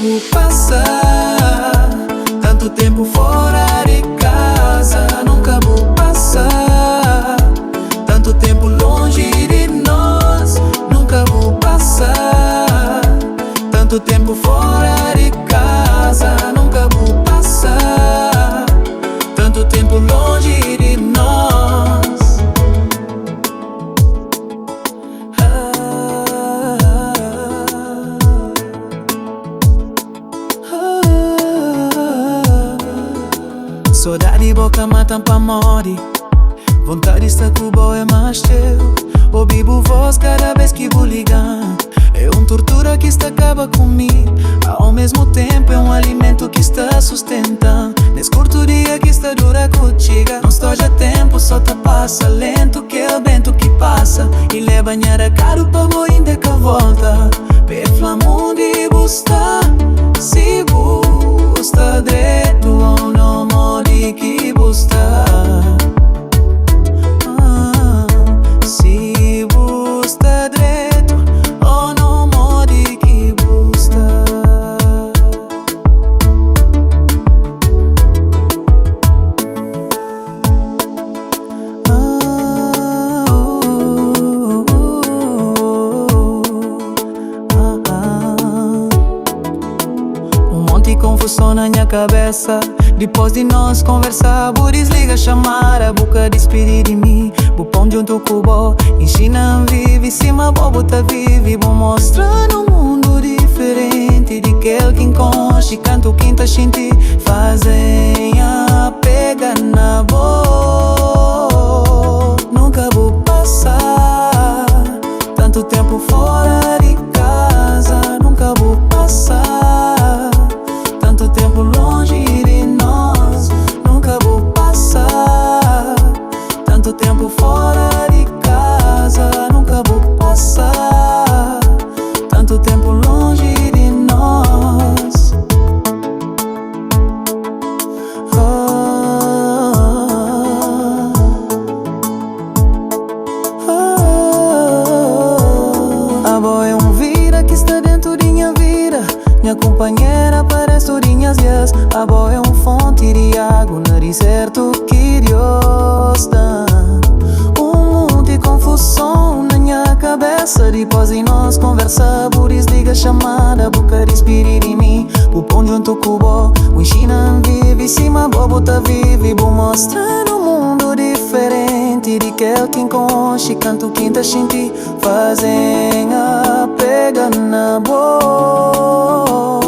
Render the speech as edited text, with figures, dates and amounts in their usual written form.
vou passar tanto tempo fora de casa. Nunca vou passar tanto tempo longe de nós. Nunca vou passar tanto tempo fora de casa. Nunca vou passar tanto tempo longe de nós. Saudade boca mata pra morrer. Vontade está com boa é mais teu. Ouvivo voz cada vez que vou ligar. É tortura que está acaba comigo. Ao mesmo tempo é alimento que está sustentando. Nesse curto dia que está dura contigo. Não estou já tempo, só te passa lento. Que é o vento que passa e leva banhar caro pra boi ainda que volta. Per flamundo e busta. Se busta direito ou não mori que busta. Se busta direito ou não mori que busta. Confusão na minha cabeça. Depois de nós conversar, vou desligar a chamada. Boca despedir de mim, vou pôr junto com o bo. Ensina vive, cima bobo tá vive. Vou mostrar um mundo diferente de aquele que enconche. Canto quinta gente fazem a pega na boa. Nunca vou passar tanto tempo fora de casa. Nunca vou passar tanto tempo longe de nós. Nunca vou passar tanto tempo fora de casa. Nunca vou passar tanto tempo longe de nós. A boa é vida que está dentro de minha vida. Minha companheira parece minhas dias. A boa é fonte de água no deserto que Deus dá. Mundo de confusão na minha cabeça. Depois de nós conversar, vou desligar a chamada. Boca despedir de mim, vou pôr junto com o bo. O ensina vive, cima bobo tá vive. Vou mostrar um mundo diferente de aquele que enconche. Canto quinta gente fazem a pega na boa.